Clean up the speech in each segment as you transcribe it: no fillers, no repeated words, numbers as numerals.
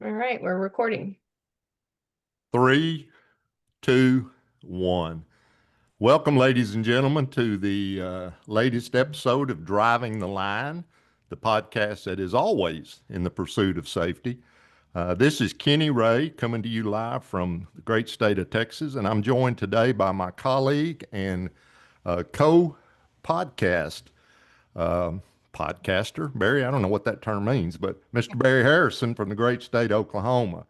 All right, we're recording. 3, 2, 1. Welcome, ladies and gentlemen, to the latest episode of Driving the Line, the podcast that is always in the pursuit of safety. This is Kenny Ray coming to you live from the great state of Texas, and I'm joined today by my colleague and co-podcast uh, podcaster, Barry. I don't know what that term means, but Mr. Barry Harrison from the great state of Oklahoma.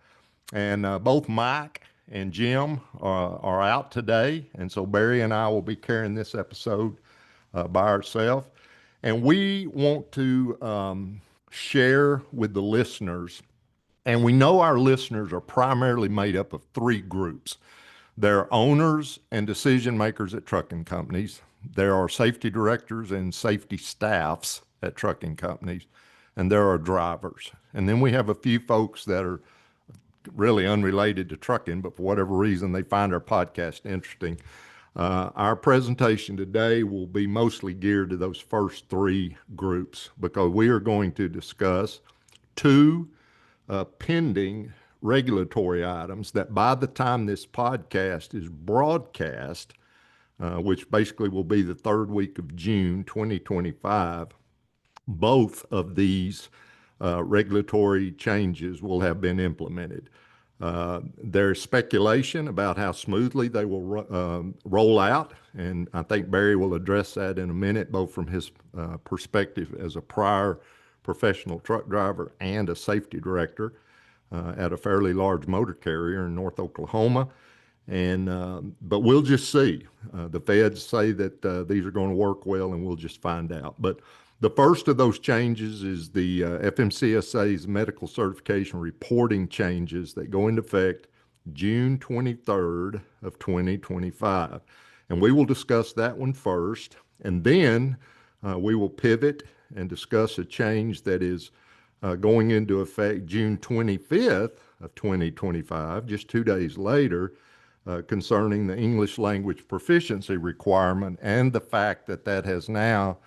And both Mike and Jim are out today. And so Barry and I will be carrying this episode by ourselves. And we want to share with the listeners, and we know our listeners are primarily made up of three groups. There are owners and decision makers at trucking companies. There are safety directors and safety staffs at trucking companies. And there are drivers. And then we have a few folks that are really unrelated to trucking, but for whatever reason, they find our podcast interesting. Our presentation today will be mostly geared to those first three groups because we are going to discuss two pending regulatory items that by the time this podcast is broadcast, which basically will be the third week of June 2025, both of these regulatory changes will have been implemented. There's speculation about how smoothly they will roll out, and I think Barry will address that in a minute, both from his perspective as a prior professional truck driver and a safety director at a fairly large motor carrier in North Oklahoma. But we'll just see. The feds say that these are going to work well, and we'll just find out. But the first of those changes is the FMCSA's medical certification reporting changes that go into effect June 23rd of 2025. And we will discuss that one first, and then we will pivot and discuss a change that is going into effect June 25th of 2025, just 2 days later, concerning the English Language Proficiency requirement and the fact that that has now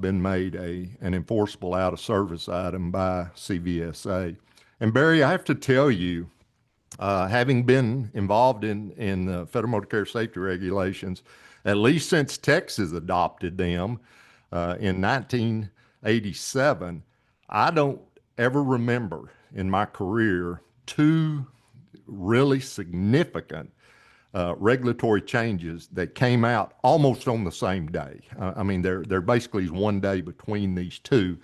been made an enforceable out-of-service item by CVSA. And Barry, I have to tell you, having been involved in federal motor carrier safety regulations, at least since Texas adopted them in 1987, I don't ever remember in my career two really significant regulatory changes that came out almost on the same day. I mean, there basically is 1 day between these two.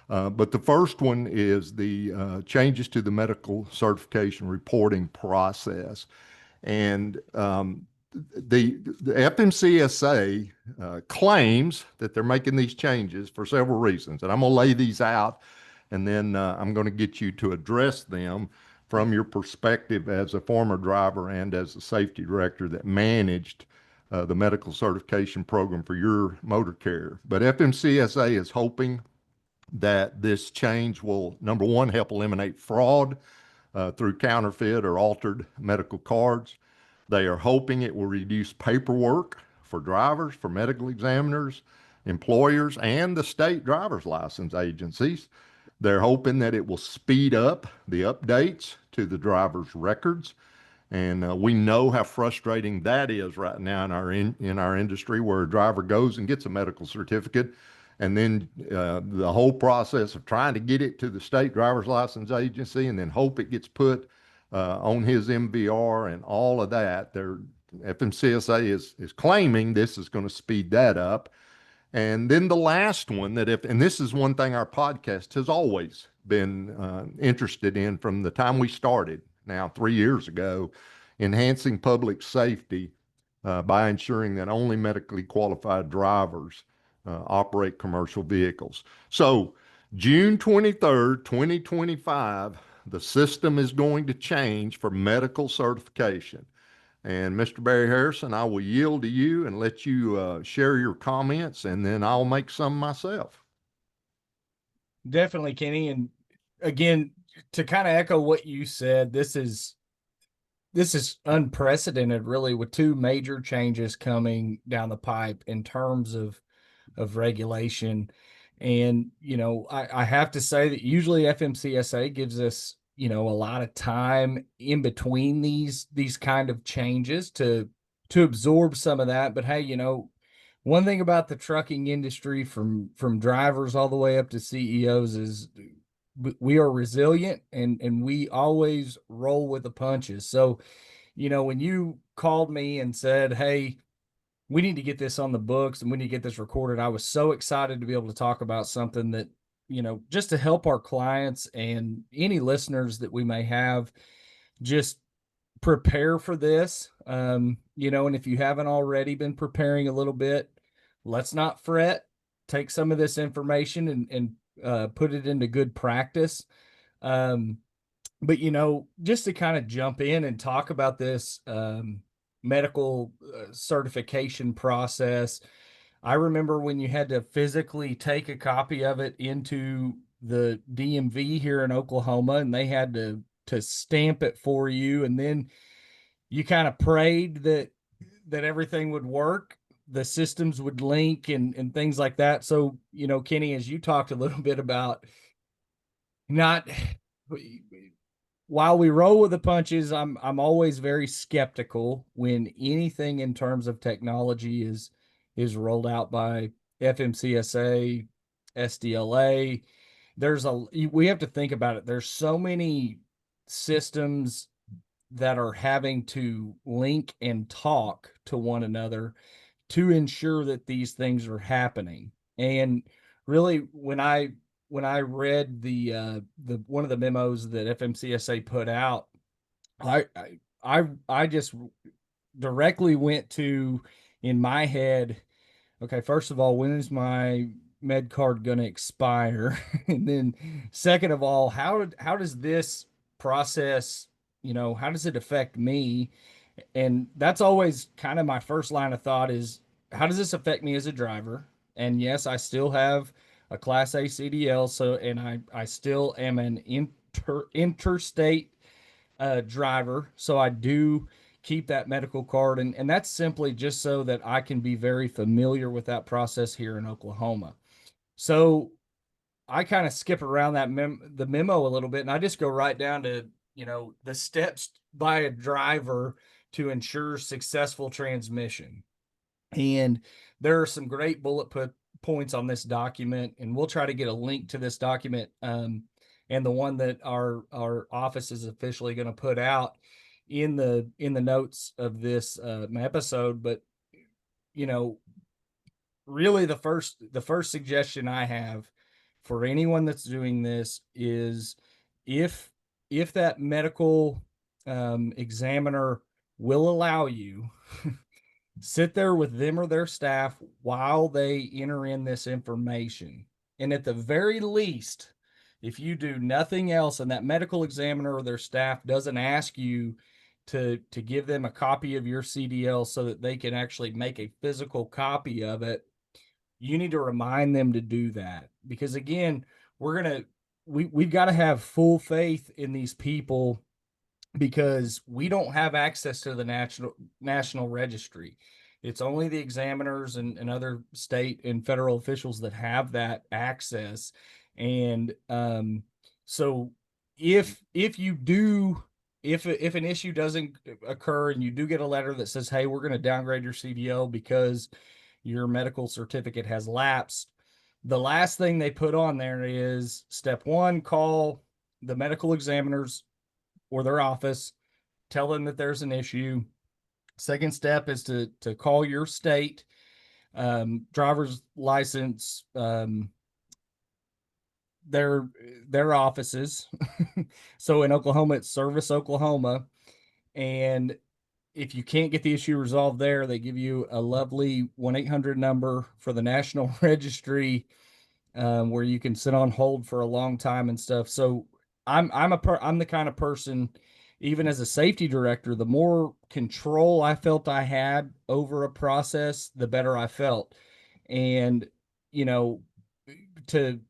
But the first one is the changes to the medical certification reporting process. And the FMCSA claims that they're making these changes for several reasons. And I'm going to lay these out, and then I'm going to get you to address them from your perspective as a former driver and as a safety director that managed the medical certification program for your motor carrier. But FMCSA is hoping that this change will, number one, help eliminate fraud through counterfeit or altered medical cards. They are hoping it will reduce paperwork for drivers, for medical examiners, employers, and the state driver's license agencies. They're hoping that it will speed up the updates to the driver's records. And we know how frustrating that is right now in our industry, where a driver goes and gets a medical certificate, and then the whole process of trying to get it to the state driver's license agency, and then hope it gets put on his MVR and all of that. FMCSA is claiming this is going to speed that up. And then the last one and this is one thing our podcast has always been interested in from the time we started, now 3 years ago, enhancing public safety by ensuring that only medically qualified drivers operate commercial vehicles. So June 23rd, 2025, the system is going to change for medical certification. And Mr. Barry Harrison, I will yield to you and let you share your comments, and then I'll make some myself. Definitely, Kenny. And again, to kind of echo what you said, this is unprecedented, really, with two major changes coming down the pipe in terms of regulation. And I have to say that usually FMCSA gives us a lot of time in between these kind of changes to absorb some of that. But hey, one thing about the trucking industry, from drivers all the way up to CEOs, is we are resilient, and we always roll with the punches. So, when you called me and said, "Hey, we need to get this on the books and we need to get this recorded," I was so excited to be able to talk about something that, just to help our clients and any listeners that we may have, just prepare for this. And if you haven't already been preparing a little bit, let's not fret. Take some of this information and put it into good practice. Um, but just to kind of jump in and talk about this medical certification process, I remember when you had to physically take a copy of it into the DMV here in Oklahoma, and they had to stamp it for you, and then you kind of prayed that everything would work, the systems would link, and things like that. So, Kenny, as you talked a little bit about, not while we roll with the punches, I'm always very skeptical when anything in terms of technology is rolled out by FMCSA, SDLA. We have to think about it. There's so many systems that are having to link and talk to one another to ensure that these things are happening. And really, when I read the one of the memos that FMCSA put out, I just directly went to, in my head, okay, first of all, when is my med card going to expire? And then second of all, how does this process, how does it affect me? And that's always kind of my first line of thought is, how does this affect me as a driver? And yes, I still have a Class A CDL, so, and I still am an interstate driver, so I do keep that medical card, and that's simply just so that I can be very familiar with that process here in Oklahoma. So I kind of skip around the memo a little bit, and I just go right down to, the steps by a driver to ensure successful transmission. And there are some great points on this document, and we'll try to get a link to this document, and the one that our office is officially going to put out in the notes of this episode. But you know, really, the first suggestion I have for anyone that's doing this is, if if that medical examiner will allow you, sit there with them or their staff while they enter in this information. And at the very least, if you do nothing else and that medical examiner or their staff doesn't ask you to give them a copy of your CDL so that they can actually make a physical copy of it, you need to remind them to do that. Because again, we've got to have full faith in these people, because we don't have access to the national registry. It's only the examiners and other state and federal officials that have that access. And so if you do, if an issue doesn't occur and you do get a letter that says, "Hey, we're going to downgrade your CDL because your medical certificate has lapsed," the last thing they put on there is, step one, call the medical examiners or their office, tell them that there's an issue. Second step is to call your state driver's license, their offices. So in Oklahoma, it's Service Oklahoma, and if you can't get the issue resolved there, they give you a lovely 1-800 number for the National Registry, where you can sit on hold for a long time and stuff. So I'm the kind of person, even as a safety director, the more control I felt I had over a process, the better I felt. And you know, to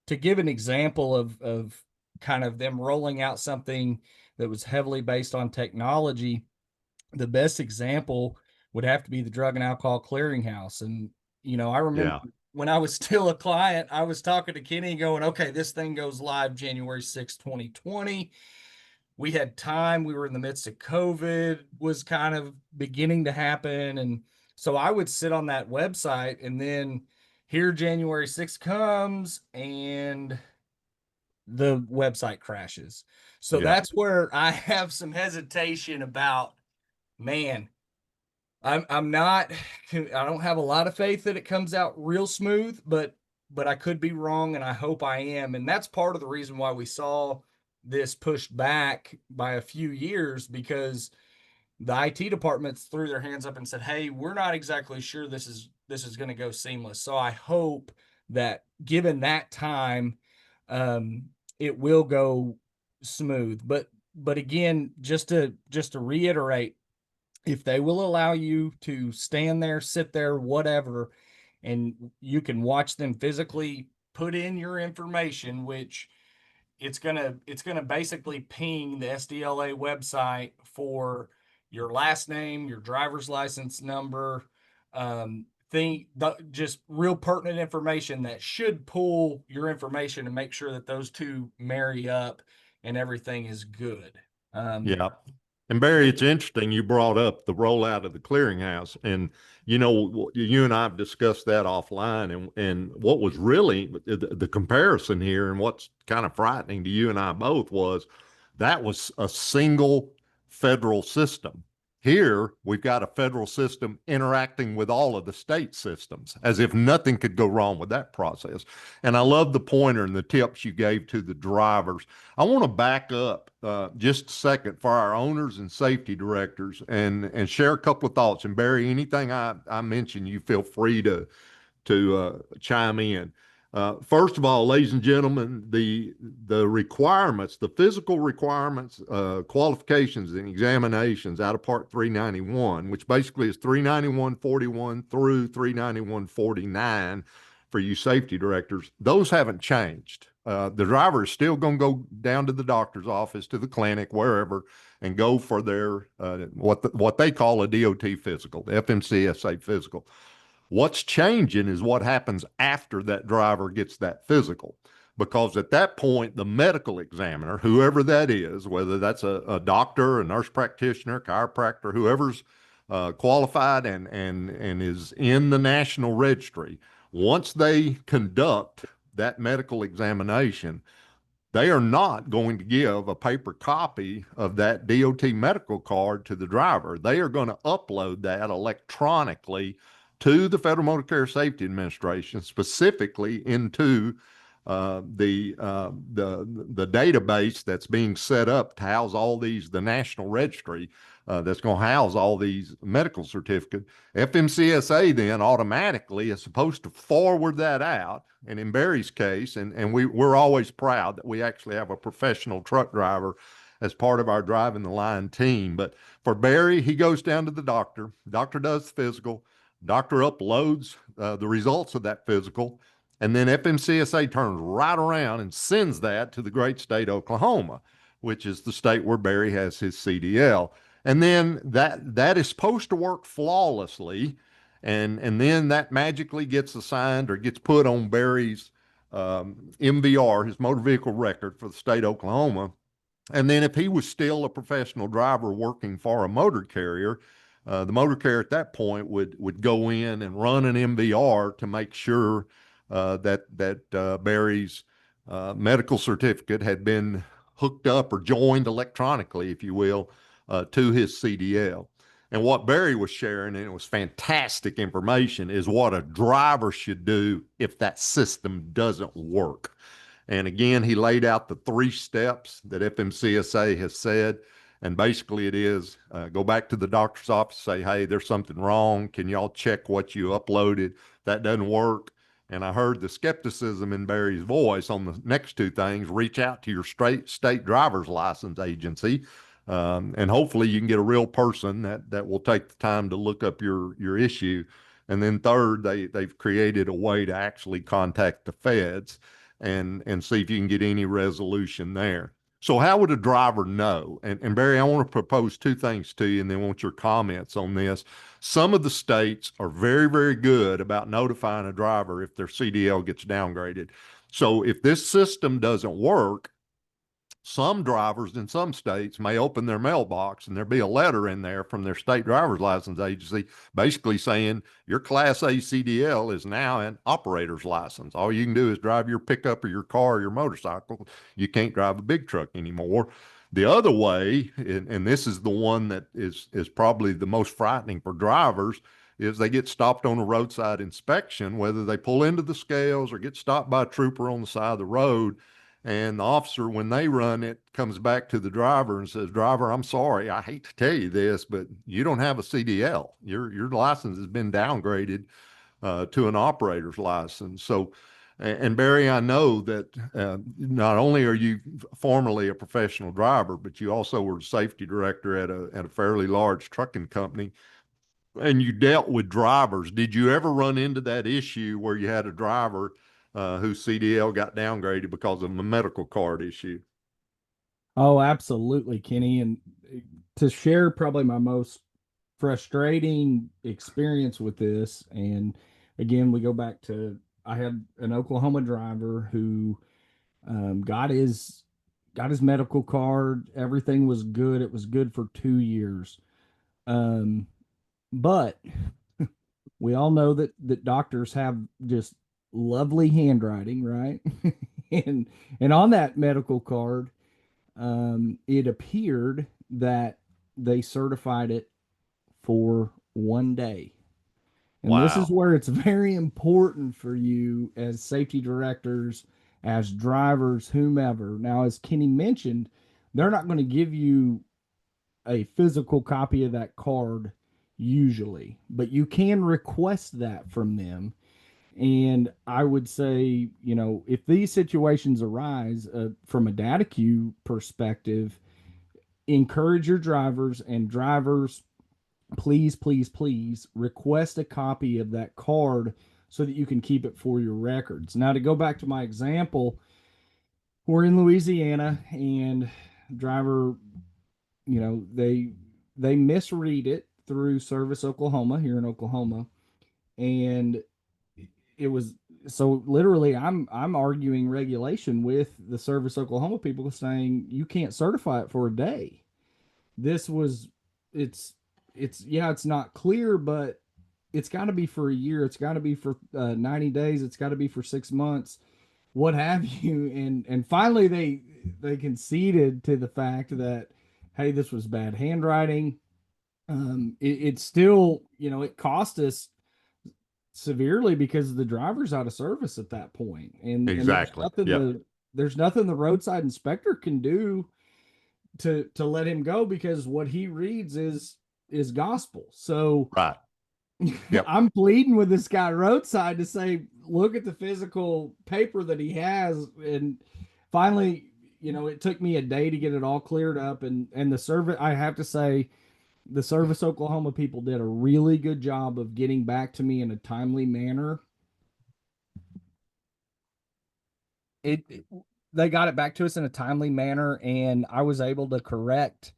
to give an example of kind of them rolling out something that was heavily based on technology, the best example would have to be the Drug and Alcohol Clearinghouse. And I remember Yeah. when I was still a client, I was talking to Kenny going, okay, this thing goes live January 6th, 2020. We had time. We were in the midst of COVID was kind of beginning to happen. And so I would sit on that website and then here January 6th comes and the website crashes. So Yeah. that's where I have some hesitation about, man, I'm not I don't have a lot of faith that it comes out real smooth, but I could be wrong and I hope I am. And that's part of the reason why we saw this pushed back by a few years because the IT departments threw their hands up and said, "Hey, we're not exactly sure this is going to go seamless." So I hope that given that time, um, it will go smooth. But again, just to reiterate, if they will allow you to stand there, sit there, whatever, and you can watch them physically put in your information, which it's gonna basically ping the SDLA website for your last name, your driver's license number, just real pertinent information that should pull your information and make sure that those two marry up and everything is good. Um, Yeah. And Barry, it's interesting you brought up the rollout of the clearinghouse. And, you and I have discussed that offline. And what was really the comparison here and what's kind of frightening to you and I both was that was a single federal system. Here, we've got a federal system interacting with all of the state systems as if nothing could go wrong with that process. And I love the pointer and the tips you gave to the drivers. I want to back up just a second for our owners and safety directors and share a couple of thoughts. And Barry, anything I mention, you feel free to chime in. First of all, ladies and gentlemen, the requirements, the physical requirements, qualifications, and examinations out of Part 391, which basically is 391.41 through 391.49 for you safety directors, those haven't changed. The driver is still going to go down to the doctor's office, to the clinic, wherever, and go for their what they call a DOT physical, the FMCSA physical. What's changing is what happens after that driver gets that physical. Because at that point, the medical examiner, whoever that is, whether that's a doctor, a nurse practitioner, chiropractor, whoever's qualified and is in the national registry, once they conduct that medical examination, they are not going to give a paper copy of that DOT medical card to the driver. They are going to upload that electronically to the Federal Motor Carrier Safety Administration, specifically into the database that's being set up to house all these, the national registry that's going to house all these medical certificates. FMCSA then automatically is supposed to forward that out. And in Barry's case, and we're always proud that we actually have a professional truck driver as part of our driving the line team. But for Barry, he goes down to the doctor does the physical, doctor uploads the results of that physical, and then FMCSA turns right around and sends that to the great state of Oklahoma, which is the state where Barry has his CDL. And then that is supposed to work flawlessly. And then that magically gets assigned or gets put on Barry's MVR, his motor vehicle record for the state of Oklahoma. And then if he was still a professional driver working for a motor carrier, the motor carrier at that point would go in and run an MVR to make sure that Barry's medical certificate had been hooked up or joined electronically, if you will, to his CDL. And what Barry was sharing, and it was fantastic information, is what a driver should do if that system doesn't work. And again, he laid out the 3 steps that FMCSA has said. And basically, it is go back to the doctor's office, say, hey, there's something wrong. Can y'all check what you uploaded? That doesn't work. And I heard the skepticism in Barry's voice on the next 2 things. Reach out to your state driver's license agency. And hopefully you can get a real person that will take the time to look up your issue. And then third, they've created a way to actually contact the feds and see if you can get any resolution there. So how would a driver know? And Barry, I want to propose two things to you and then want your comments on this. Some of the states are very, very good about notifying a driver if their CDL gets downgraded. So if this system doesn't work, some drivers in some states may open their mailbox and there'll be a letter in there from their state driver's license agency basically saying your Class A CDL is now an operator's license. All you can do is drive your pickup or your car or your motorcycle. You can't drive a big truck anymore. The other way, and this is the one that is probably the most frightening for drivers, is they get stopped on a roadside inspection, whether they pull into the scales or get stopped by a trooper on the side of the road. And the officer, when they run it, comes back to the driver and says, "Driver, I'm sorry. I hate to tell you this, but you don't have a CDL. Your license has been downgraded to an operator's license." So, and Barry, I know that not only are you formerly a professional driver, but you also were safety director at a fairly large trucking company, and you dealt with drivers. Did you ever run into that issue where you had a driver whose CDL got downgraded because of a medical card issue? Oh, absolutely, Kenny. And to share probably my most frustrating experience with this, and again, we go back to I had an Oklahoma driver who got his medical card. Everything was good. It was good for 2 years. Um, but we all know that doctors have just lovely handwriting, right? and and on that medical card, it appeared that they certified it for 1 day. And this is Wow. where it's very important for you as safety directors, as drivers, whomever. Now, as Kenny mentioned, they're not going to give you a physical copy of that card usually, but you can request that from them. And I would say, if these situations arise from a data queue perspective, encourage your drivers, and drivers, please, please, please request a copy of that card so that you can keep it for your records. Now, to go back to my example, we're in Louisiana, and driver, they misread it through Service Oklahoma here in Oklahoma, and it was so literally I'm arguing regulation with the Service Oklahoma people, saying you can't certify it for a day. This was it's yeah, it's not clear, but it's got to be for a year, it's got to be for 90 days, it's got to be for 6 months, what have you. And finally they conceded to the fact that, hey, this was bad handwriting. It's still, it cost us severely because the driver's out of service at that point, and Exactly. Yep. there's nothing the roadside inspector can do to let him go, because what he reads is gospel. So Right. Yep. I'm pleading with this guy roadside to say, look at the physical paper that he has. And finally, it took me a day to get it all cleared up. And the service, I have to say, the Service Oklahoma people did a really good job of getting back to me in a timely manner. It They got it back to us in a timely manner, and I was able to correct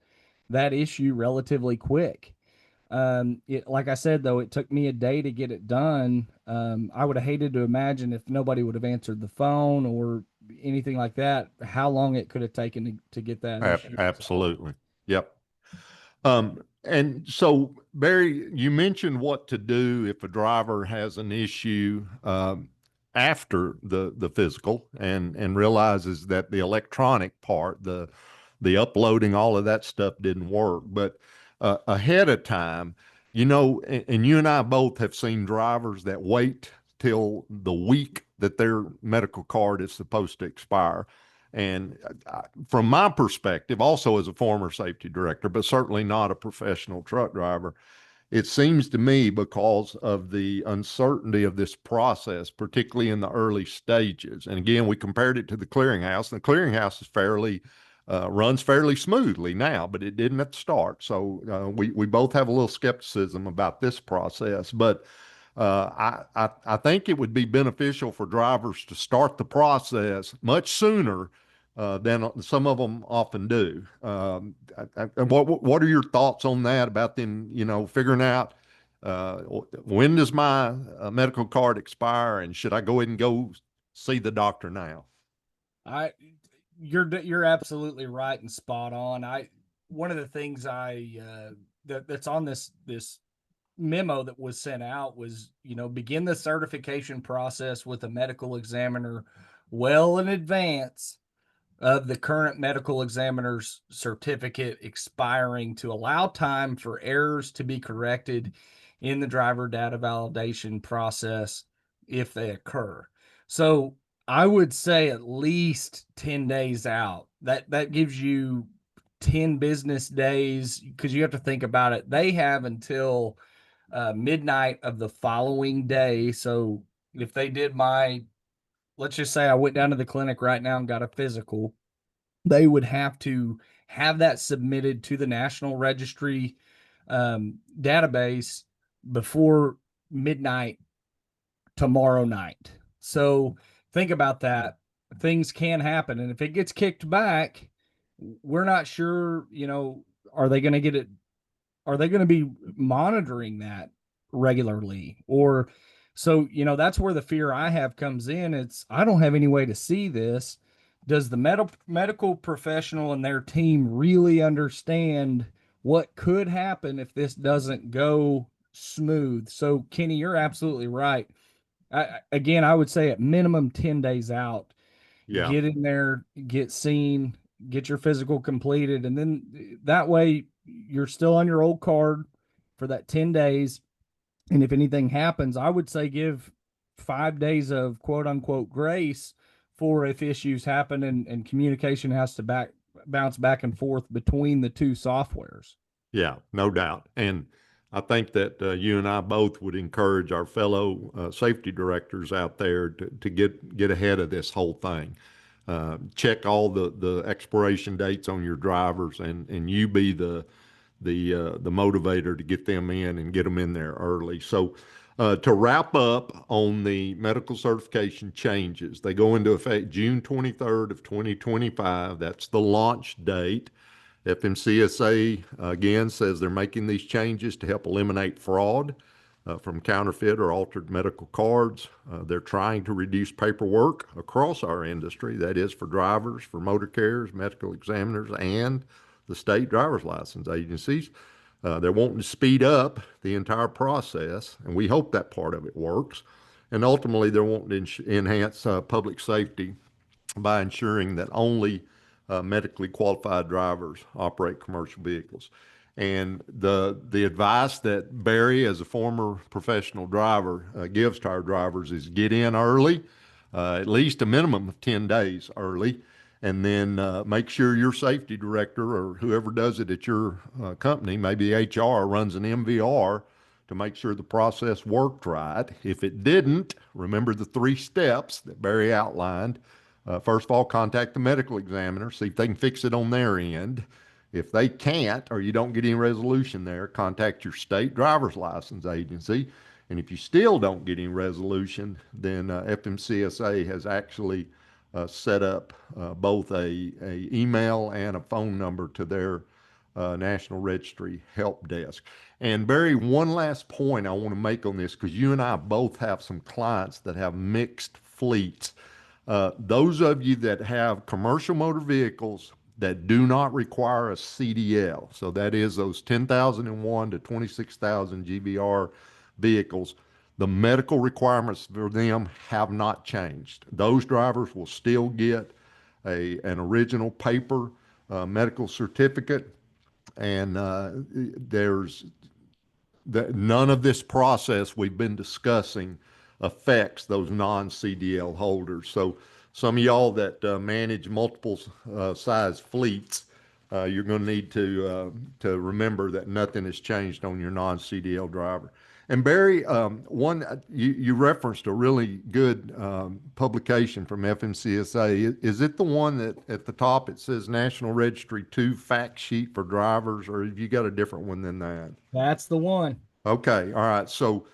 that issue relatively quick. Like I said, though, it took me a day to get it done. I would have hated to imagine, if nobody would have answered the phone or anything like that, how long it could have taken to get that issue resolved. Absolutely. Yep. And so, Barry, you mentioned what to do if a driver has an issue after the physical and realizes that the electronic part, the uploading, all of that stuff didn't work. But ahead of time, and you and I both have seen drivers that wait till the week that their medical card is supposed to expire. And from my perspective, also as a former safety director, but certainly not a professional truck driver, it seems to me, because of the uncertainty of this process, particularly in the early stages. And again, we compared it to the clearinghouse, and the clearinghouse is runs fairly smoothly now, but it didn't at the start. So we both have a little skepticism about this process. But I think it would be beneficial for drivers to start the process much sooner than some of them often do. What are your thoughts on that about them, figuring out uh, when does my medical card expire and should I go ahead and go see the doctor now? I you're absolutely right and spot on. I One of the things that's on this memo that was sent out was, begin the certification process with a medical examiner well in advance of the current medical examiner's certificate expiring to allow time for errors to be corrected in the driver data validation process if they occur. So I would say at least 10 days out. That gives you 10 business days, because you have to think about it. They have until midnight of the following day. So if they did let's just say I went down to the clinic right now and got a physical, they would have to have that submitted to the National Registry database before midnight tomorrow night. So think about that. Things can happen. And if it gets kicked back, we're not sure, are they going to get it are they going to be monitoring that regularly? Or so, that's where the fear I have comes in. It's, I don't have any way to see this. Does the medical professional and their team really understand what could happen if this doesn't go smooth? So Kenny, you're absolutely right. Again, I would say at minimum 10 days out, Yeah. get in there, get seen, get your physical completed, and then that way you're still on your old card for that 10 days. And if anything happens, I would say give 5 days of quote unquote grace for if issues happen and communication has to bounce back and forth between the two softwares. Yeah, no doubt. And I think that you and I both would encourage our fellow safety directors out there to get ahead of this whole thing. Check all the expiration dates on your drivers, and you be the motivator to get them in and get them in there early. So to wrap up on the medical certification changes, they go into effect June 23rd of 2025. That's the launch date. FMCSA again says they're making these changes to help eliminate fraud from counterfeit or altered medical cards. They're trying to reduce paperwork across our industry, that is, for drivers, for motor carriers, medical examiners, and the state driver's license agencies. They're wanting to speed up the entire process, and we hope that part of it works. And ultimately, they're wanting to enhance public safety by ensuring that only medically qualified drivers operate commercial vehicles. And the advice that Barry, as a former professional driver, gives to our drivers is get in early, at least a minimum of 10 days early, and then make sure your safety director or whoever does it at your company, maybe HR, runs an MVR to make sure the process worked right. If it didn't, remember the 3 steps that Barry outlined. First of all, contact the medical examiner, see if they can fix it on their end. If they can't, or you don't get any resolution there, contact your state driver's license agency. And if you still don't get any resolution, then FMCSA has actually set up both a email and a phone number to their National Registry help desk. And Barry, one last point I want to make on this, because you and I both have some clients that have mixed fleets. Those of you that have commercial motor vehicles that do not require a CDL, so that is those 10,001 to 26,000 GVR vehicles, the medical requirements for them have not changed. Those drivers will still get an original paper medical certificate, and there's none of this process we've been discussing affects those non-CDL holders. So some of y'all that manage multiple size fleets, you're going to need to remember that nothing has changed on your non-CDL driver. And Barry, you referenced a really good publication from FMCSA. Is it the one that at the top it says National Registry 2 fact sheet for drivers, or have you got a different one than that? That's the one. Okay, all right. So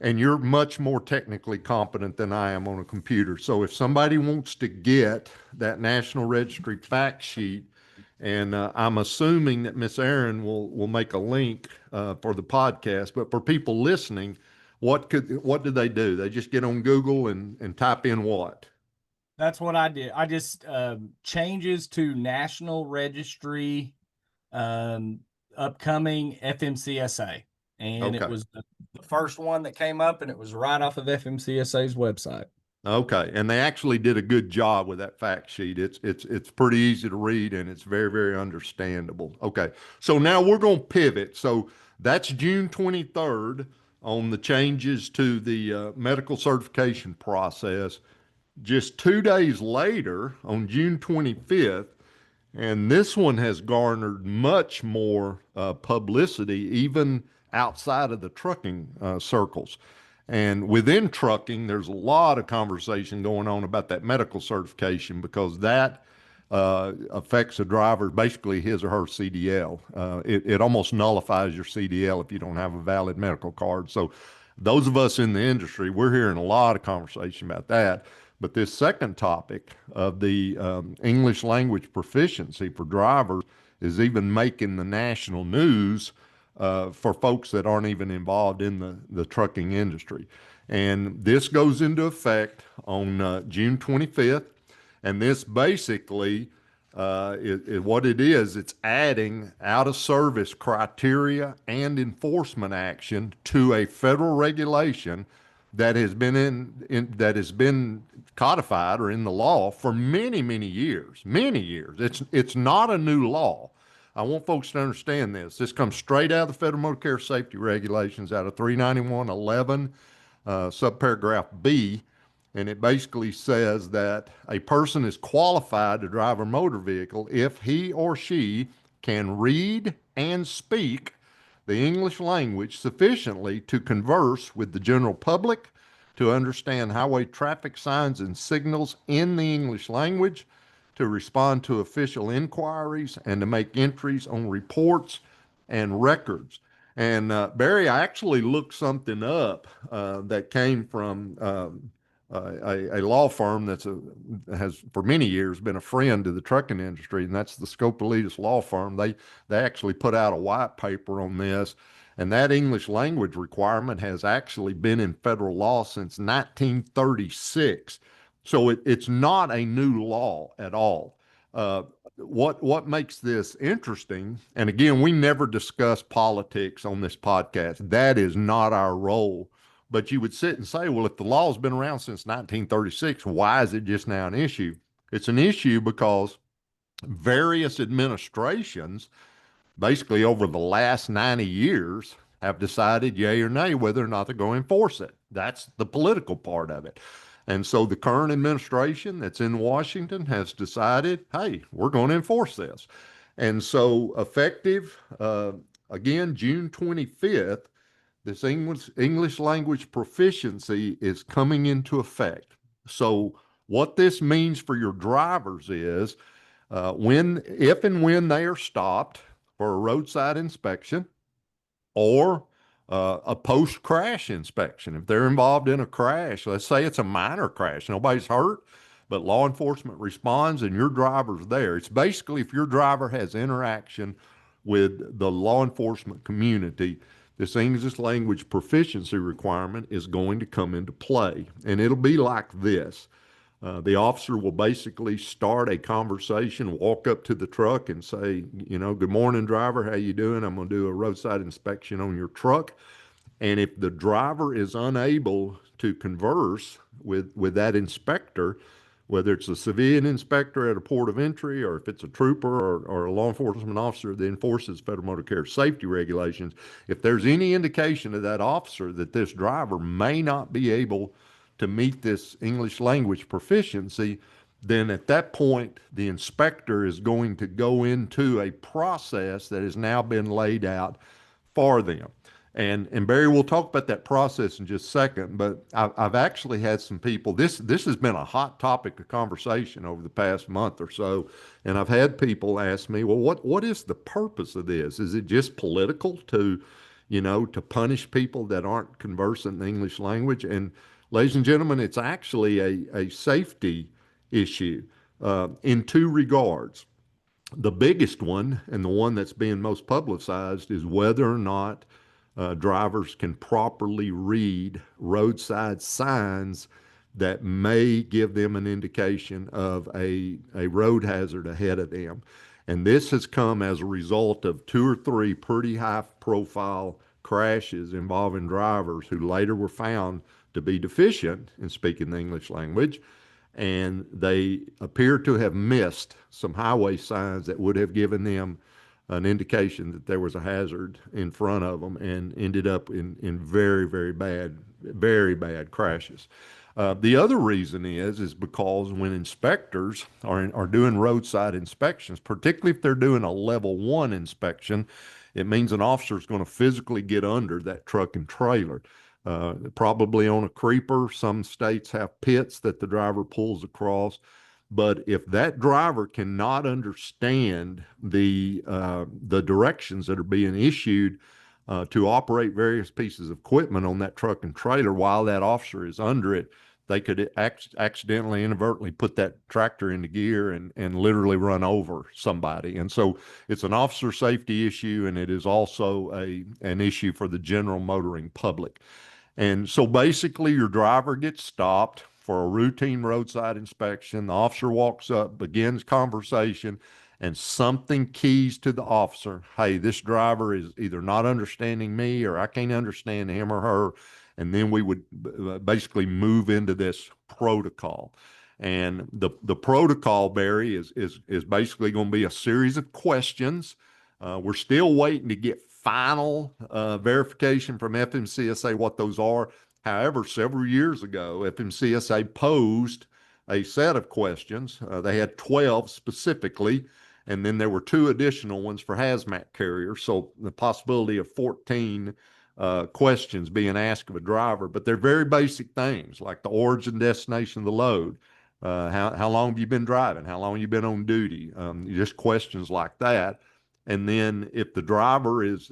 and you're much more technically competent than I am on a computer. So if somebody wants to get that National Registry fact sheet, and I'm assuming that Miss Aaron will make a link for the podcast, but for people listening, what do they do? They just get on Google and type in what? That's what I did. I just changes to National Registry um, upcoming FMCSA. And it Okay. was the first one that came up, and it was right off of FMCSA's website. Okay, and they actually did a good job with that fact sheet. It's pretty easy to read and it's very, very understandable. Okay, so now we're going to pivot. So that's June 23rd on the changes to the medical certification process. Just 2 days later, on June 25th, and this one has garnered much more publicity, even outside of the trucking circles. And within trucking, there's a lot of conversation going on about that medical certification because that affects a driver, basically his or her CDL. It almost nullifies your CDL if you don't have a valid medical card. So, those of us in the industry, we're hearing a lot of conversation about that. But this second topic of the English language proficiency for drivers is even making the national news for folks that aren't even involved in the trucking industry. And this goes into effect on June 25th. And this basically what it is, it's adding out of service criteria and enforcement action to a federal regulation that has been that has been codified or in the law for many, many years. Many years. It's not a new law. I want folks to understand this. This comes straight out of the Federal Motor Carrier Safety Regulations out of 391.11, subparagraph B, and it basically says that a person is qualified to drive a motor vehicle if he or she can read and speak the English language sufficiently to converse with the general public, to understand highway traffic signs and signals in the English language, to respond to official inquiries, and to make entries on reports and records. And Barry, I actually looked something up that came from a law firm has for many years been a friend to the trucking industry, and that's the Scopolitas law firm. They actually put out a white paper on this, and that English language requirement has actually been in federal law since 1936. So it's not a new law at all. Uh, what makes this interesting, and again, we never discuss politics on this podcast. That is not our role. But you would sit and say, well, if the law's been around since 1936, why is it just now an issue? It's an issue because various administrations, basically over the last 90 years, have decided yay or nay whether or not they're going to enforce it. That's the political part of it. And so the current administration that's in Washington has decided, hey, we're going to enforce this. And so effective, again, June 25th, this English language proficiency is coming into effect. So what this means for your drivers is if and when they are stopped for a roadside inspection or a post crash inspection, if they're involved in a crash, let's say it's a minor crash, nobody's hurt, but law enforcement responds and your driver's there. It's basically if your driver has interaction with the law enforcement community, this English language proficiency requirement is going to come into play. And it'll be like this. The officer will basically start a conversation, walk up to the truck and say, good morning, driver. How you doing? I'm going to do a roadside inspection on your truck. And if the driver is unable to converse with that inspector, whether it's a civilian inspector at a port of entry or if it's a trooper or a law enforcement officer that enforces federal motor carrier safety regulations, if there's any indication to that officer that this driver may not be able to meet this English language proficiency, then at that point, the inspector is going to go into a process that has now been laid out for them. And Barry, we'll talk about that process in just a second, but I've actually had some people, this has been a hot topic of conversation over the past month or so, and I've had people ask me, well, what is the purpose of this? Is it just political to, to punish people that aren't conversant in the English language. And ladies and gentlemen, it's actually a safety issue in two regards. The biggest one, and the one that's being most publicized, is whether or not drivers can properly read roadside signs that may give them an indication of a road hazard ahead of them. And this has come as a result of two or three pretty high profile crashes involving drivers who later were found to be deficient in speaking the English language, and they appear to have missed some highway signs that would have given them an indication that there was a hazard in front of them, and ended up in very, very bad crashes. The other reason is because when inspectors are doing roadside inspections, particularly if they're doing a level one inspection, it means an officer is going to physically get under that truck and trailer. Probably on a creeper. Some states have pits that the driver pulls across. But if that driver cannot understand the directions that are being issued to operate various pieces of equipment on that truck and trailer while that officer is under it, they could accidentally, inadvertently put that tractor into gear and literally run over somebody. And so it's an officer safety issue, and it is also an issue for the general motoring public. And so basically, your driver gets stopped for a routine roadside inspection. The officer walks up, begins conversation, and something keys to the officer. Hey, this driver is either not understanding me, or I can't understand him or her. And then we would basically move into this protocol. And the protocol, Barry, is basically going to be a series of questions. We're still waiting to get final verification from FMCSA what those are. However, several years ago, FMCSA posed a set of questions. They had 12 specifically, and then there were two additional ones for hazmat carriers. So the possibility of 14 questions being asked of a driver, but they're very basic things like the origin, destination of the load. How long have you been driving? How long have you been on duty? Just questions like that. And then if the driver if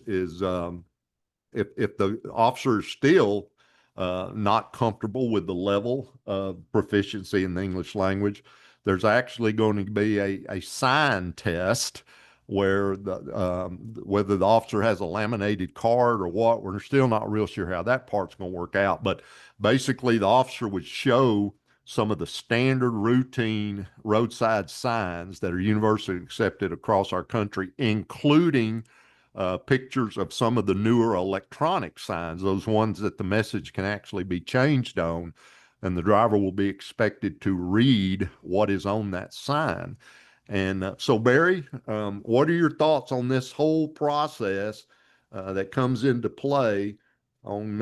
the officer is still not comfortable with the level of proficiency in the English language, there's actually going to be a sign test where whether the officer has a laminated card or what, we're still not real sure how that part's going to work out. But basically, the officer would show some of the standard routine roadside signs that are universally accepted across our country, including pictures of some of the newer electronic signs, those ones that the message can actually be changed on, and the driver will be expected to read what is on that sign. And so, Barry, what are your thoughts on this whole process that comes into play on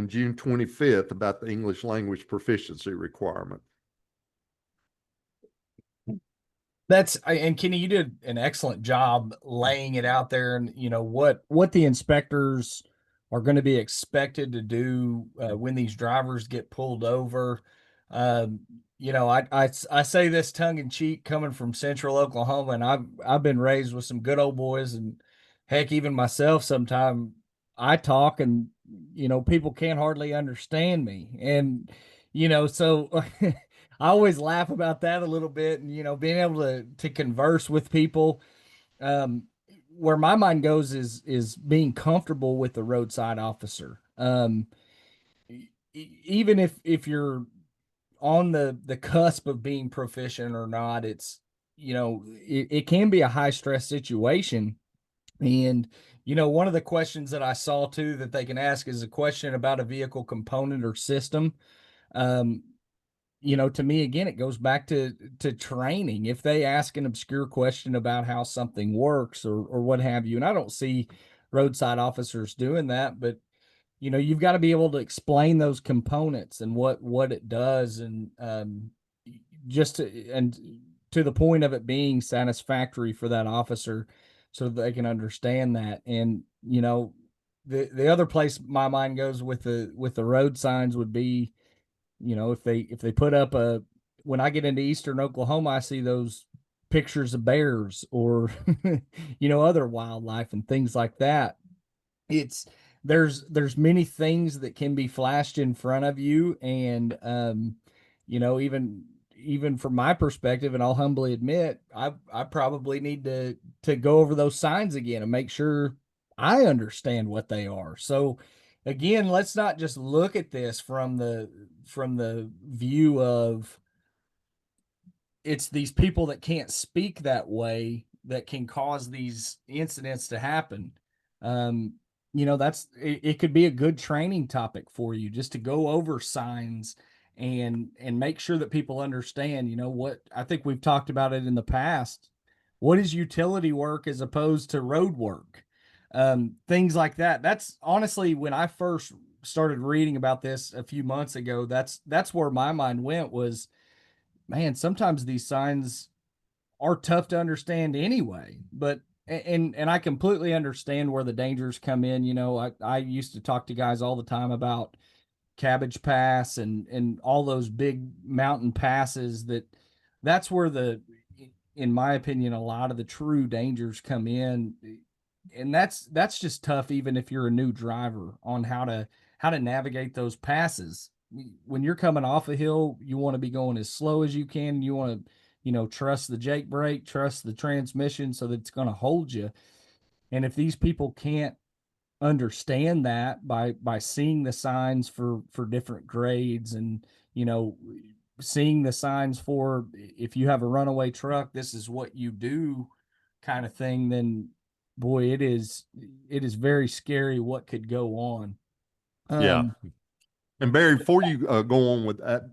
June 25th about the English language proficiency requirement? And Kenny, you did an excellent job laying it out there, and what the inspectors are going to be expected to do when these drivers get pulled over. Um, I say this tongue in cheek, coming from Central Oklahoma, and I've been raised with some good old boys, and heck, even myself, sometimes I talk, and people can't hardly understand me, and so. I always laugh about that a little bit, and being able to converse with people. Um, where my mind goes is being comfortable with the roadside officer. Even if you're on the cusp of being proficient or not, it's it can be a high stress situation. And one of the questions that I saw too that they can ask is a question about a vehicle component or system. Um, to me, again, it goes back to training. If they ask an obscure question about how something works or what have you, and I don't see roadside officers doing that, but you've got to be able to explain those components and what it does, and and to the point of it being satisfactory for that officer, so that they can understand that. And the other place my mind goes with the road signs would be, if they put up when I get into eastern Oklahoma, I see those pictures of bears or other wildlife and things like that. It's there's many things that can be flashed in front of you, and even from my perspective, and I'll humbly admit, I probably need to go over those signs again and make sure I understand what they are. So again, let's not just look at this from the view of it's these people that can't speak that way that can cause these incidents to happen. Um, it could be a good training topic for you just to go over signs and make sure that people understand, what I think we've talked about it in the past. What is utility work as opposed to road work? Things like that. That's honestly when I first started reading about this a few months ago, that's where my mind went was, man, sometimes these signs are tough to understand anyway. But and I completely understand where the dangers come in. I used to talk to guys all the time about Cabbage Pass and all those big mountain passes that's where in my opinion, a lot of the true dangers come in. And that's just tough even if you're a new driver on how to navigate those passes. When you're coming off a hill, you want to be going as slow as you can. You want to, trust the Jake brake, trust the transmission so that it's going to hold you. And if these people can't understand that by seeing the signs for different grades, and you know seeing the signs for if you have a runaway truck, this is what you do, kind of thing, then boy, it is very scary what could go on. Yeah. um And Barry, before you go on with that,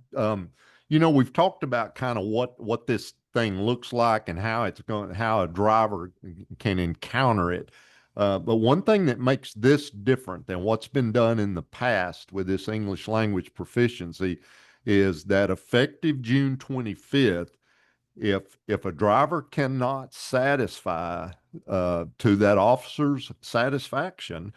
we've talked about kind of what this thing looks like and how a driver can encounter it. But one thing that makes this different than what's been done in the past with this English language proficiency is that effective June 25th, if a driver cannot satisfy to that officer's satisfaction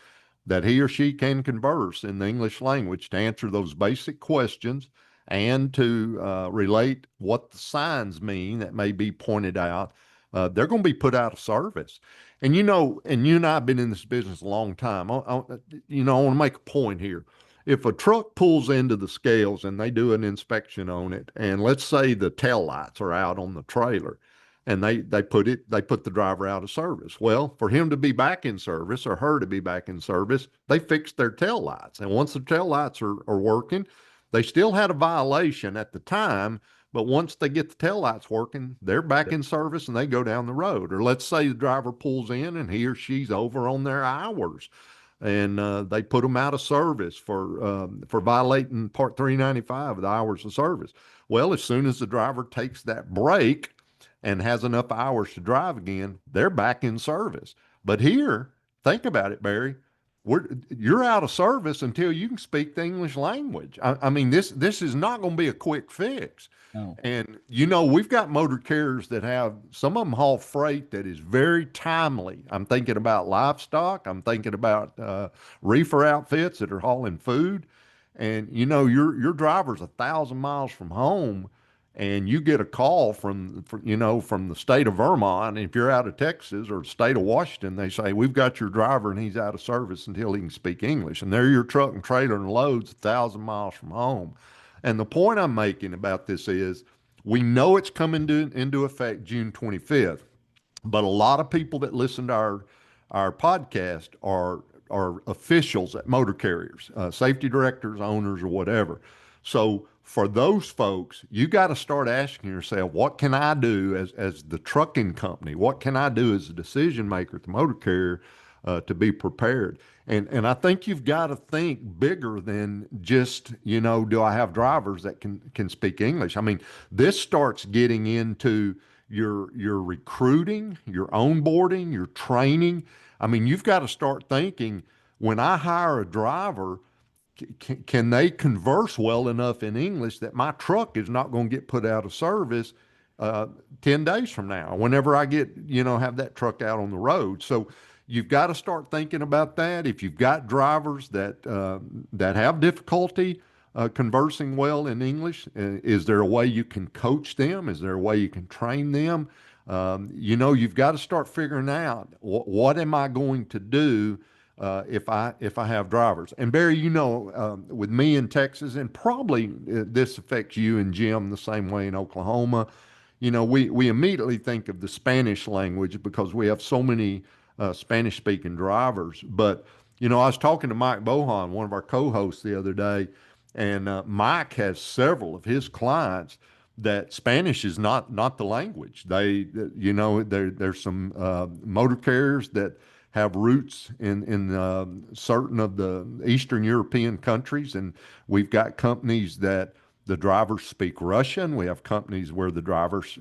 that he or she can converse in the English language to answer those basic questions and to relate what the signs mean that may be pointed out, they're going to be put out of service. And and you and I have been in this business a long time. I want to make a point here. If a truck pulls into the scales and they do an inspection on it, and let's say the tail lights are out on the trailer, and they put the driver out of service. Well, for him to be back in service or her to be back in service, they fixed their tail lights. And once the tail lights are working, they still had a violation at the time, but once they get the tail lights working, they're back in service and they go down the road. Or let's say the driver pulls in and he or she's over on their hours, and they put them out of service for violating Part 395 of the hours of service. Well, as soon as the driver takes that break and has enough hours to drive again, they're back in service. But here, think about it, Barry. You're out of service until you can speak the English language. I mean, this is not going to be a quick fix. no. And we've got motor carriers that have some of them haul freight that is very timely. I'm thinking about livestock. I'm thinking about reefer outfits that are hauling food. And your driver's 1,000 miles from home, and you get a call from the state of Vermont. If you're out of Texas or the state of Washington, they say, we've got your driver and he's out of service until he can speak English. And they're your truck and trailer and loads 1,000 miles from home. And the point I'm making about this is we know it's coming into effect June 25th, but a lot of people that listen to our podcast are officials at motor carriers, safety directors, owners, or whatever. So for those folks, you got to start asking yourself, what can I do as the trucking company? What can I do as a decision maker at the motor carrier to be prepared? And I think you've got to think bigger than just, do I have drivers that can speak English? I mean, this starts getting into your recruiting, your onboarding, your training. I mean, you've got to start thinking, when I hire a driver, can they converse well enough in English that my truck is not going to get put out of service uh, 10 days from now, whenever I have that truck out on the road. So you've got to start thinking about that. If you've got drivers that have difficulty conversing well in English, is there a way you can coach them? Is there a way you can train them? You've got to start figuring out what am I going to do if I have drivers. And Barry, with me in Texas, and probably this affects you and Jim the same way in Oklahoma. We immediately think of the Spanish language because we have so many Spanish speaking drivers. But I was talking to Mike Bohan, one of our co-hosts, the other day, and Mike has several of his clients that Spanish is not the language. There's some motor carriers that have roots in certain of the Eastern European countries, and we've got companies that the drivers speak Russian. We have companies where the drivers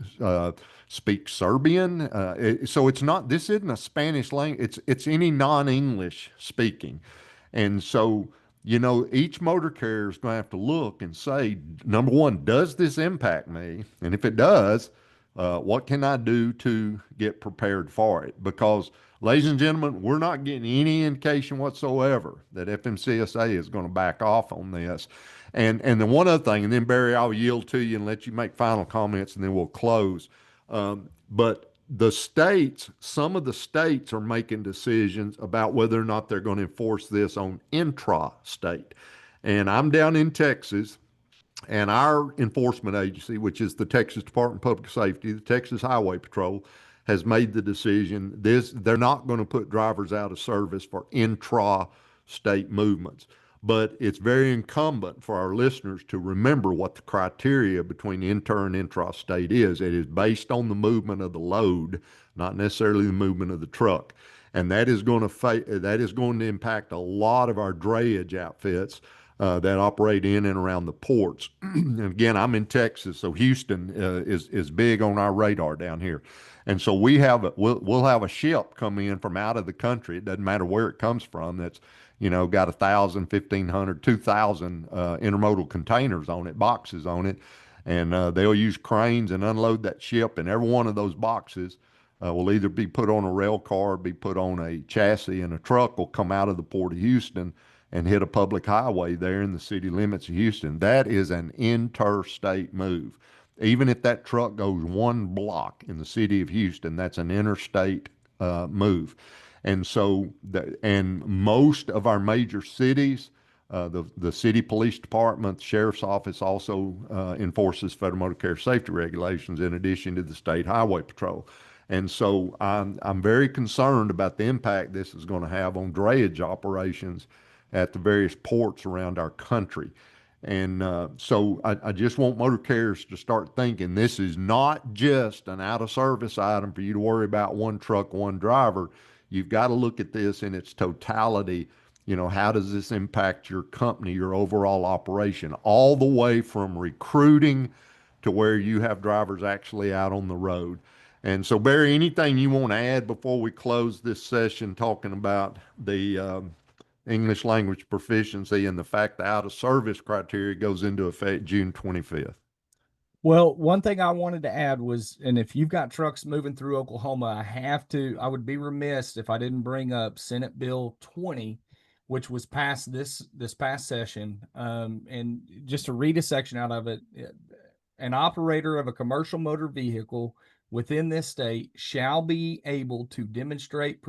speak Serbian. So it's not. This isn't a Spanish language. It's any non-English speaking, and so each motor carrier is going to have to look and say, number one, does this impact me? And if it does, what can I do to get prepared for it? Because, ladies and gentlemen, we're not getting any indication whatsoever that FMCSA is going to back off on this. And then one other thing, and then Barry, I'll yield to you and let you make final comments, and then we'll close. But some of the states are making decisions about whether or not they're going to enforce this on intra-state. And I'm down in Texas, and our enforcement agency, which is the Texas Department of Public Safety, the Texas Highway Patrol, has made the decision they're not going to put drivers out of service for intra-state movements. But it's very incumbent for our listeners to remember what the criteria between inter and intra-state is. It is based on the movement of the load, not necessarily the movement of the truck. And that is going to impact a lot of our drayage outfits that operate in and around the ports. And again, I'm in Texas, so Houston is big on our radar down here. And so we'll have a ship come in from out of the country. It doesn't matter where it comes from. That's got 1,000, 1,500, 2,000 intermodal containers on it, boxes on it, and they'll use cranes and unload that ship. And every one of those boxes will either be put on a rail car, or be put on a chassis, and a truck will come out of the port of Houston and hit a public highway there in the city limits of Houston. That is an interstate move. Even if that truck goes one block in the city of Houston, that's an interstate move. And most of our major cities, the city police department, the sheriff's office also enforces federal motor carrier safety regulations in addition to the state highway patrol. And so I'm very concerned about the impact this is going to have on drayage operations at the various ports around our country. And so I just want motor carriers to start thinking this is not just an out of service item for you to worry about one truck, one driver. You've got to look at this in its totality. How does this impact your company, your overall operation, all the way from recruiting to where you have drivers actually out on the road? And so, Barry, anything you want to add before we close this session talking about the English language proficiency and the fact the out of service criteria goes into effect June 25th? Well, one thing I wanted to add was, and if you've got trucks moving through Oklahoma, I would be remiss if I didn't bring up Senate Bill 20, which was passed this past session. And just to read a section out of it, an operator of a commercial motor vehicle within this state shall be able to demonstrate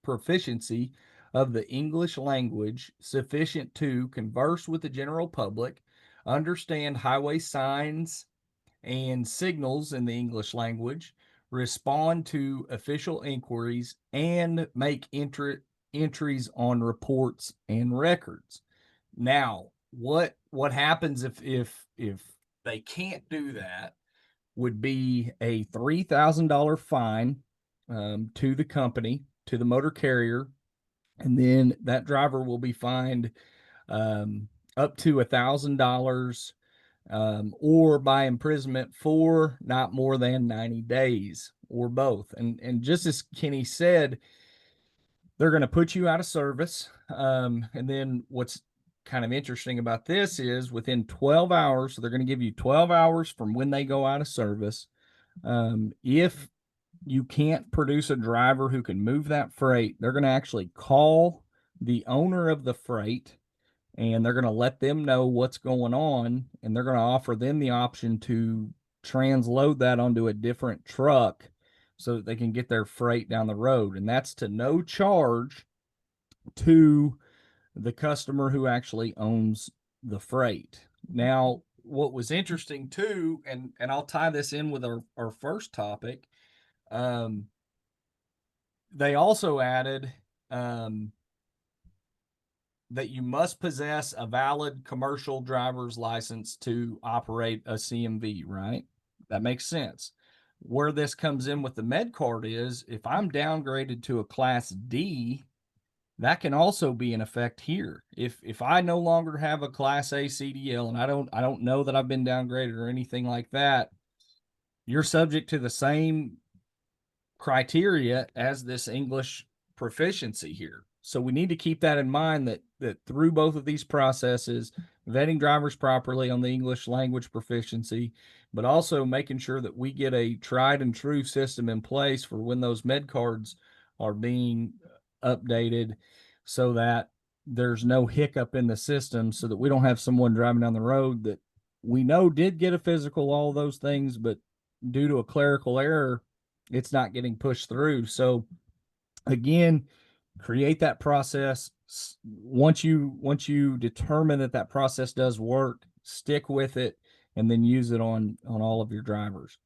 proficiency of the English language sufficient to converse with the general public, understand highway signs and signals in the English language, respond to official inquiries, and make entries on reports and records. Now, what happens if they can't do that would be a $3,000 fine to the company, to the motor carrier, and then that driver will be fined up to $1,000 or by imprisonment for not more than 90 days, or both. And just as Kenny said, they're going to put you out of service. And then what's kind of interesting about this is within 12 hours, so they're going to give you 12 hours from when they go out of service. If you can't produce a driver who can move that freight, they're going to actually call the owner of the freight, and they're going to let them know what's going on, and they're going to offer them the option to transload that onto a different truck so that they can get their freight down the road. And that's to no charge to the customer who actually owns the freight. Now, what was interesting too, and I'll tie this in with our first topic, um, they also added um, that you must possess a valid commercial driver's license to operate a CMV, right? That makes sense. Where this comes in with the med card is if I'm downgraded to a class D, that can also be in effect here. If I no longer have a class A CDL and I don't know that I've been downgraded or anything like that, you're subject to the same criteria as this English proficiency here. So we need to keep that in mind that through both of these processes, vetting drivers properly on the English language proficiency, but also making sure that we get a tried and true system in place for when those med cards are being updated so that there's no hiccup in the system so that we don't have someone driving down the road that we know did get a physical, all those things, but due to a clerical error, it's not getting pushed through. So again, create that process. Once you determine that that process does work, stick with it, and then use it on all of your drivers.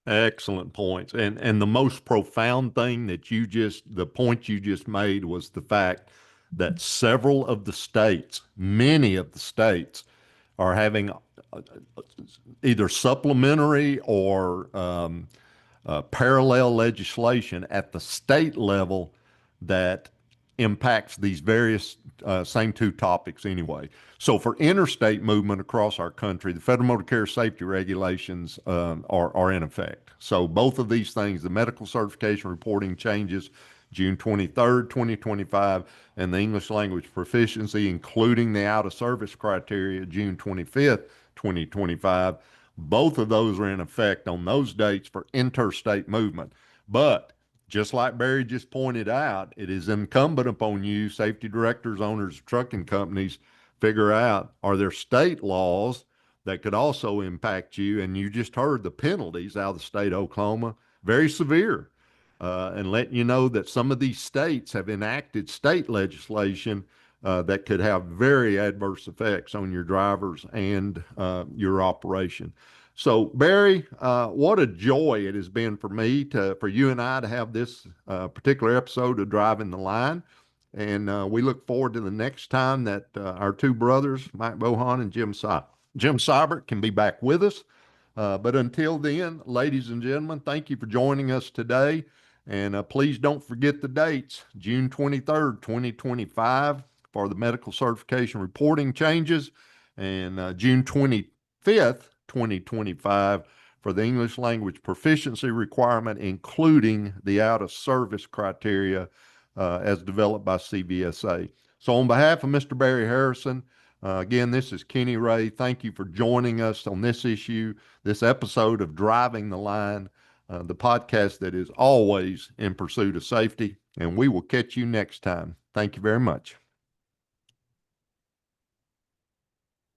Excellent points. And the most profound thing that the point you just made was the fact that several of the states, many of the states, are having either supplementary or parallel legislation at the state level that impacts these various same two topics anyway. So for interstate movement across our country, the Federal Motor Carrier Safety Regulations are in effect. So both of these things, the medical certification reporting changes June 23rd, 2025, and the English language proficiency, including the out of service criteria, June 25th, 2025. Both of those are in effect on those dates for interstate movement. But just like Barry just pointed out, it is incumbent upon you, safety directors, owners of trucking companies, figure out, are there state laws that could also impact you? And you just heard the penalties out of the state of Oklahoma, very severe. And letting you know that some of these states have enacted state legislation that could have very adverse effects on your drivers and your operation. So, Barry, what a joy it has been for me for you and I to have this particular episode of Driving the Line. And we look forward to the next time that our two brothers, Mike Bohan and Jim Seibert, can be back with us. But until then, ladies and gentlemen, thank you for joining us today. And please don't forget the dates, June 23rd, 2025 for the medical certification reporting changes, and June 25th, 2025 for the English language proficiency requirement, including the out of service criteria as developed by CVSA. So on behalf of Mr. Barry Harrison, again, this is Kenny Ray. Thank you for joining us on this issue, this episode of Driving the Line, the podcast that is always in pursuit of safety. And we will catch you next time. Thank you very much.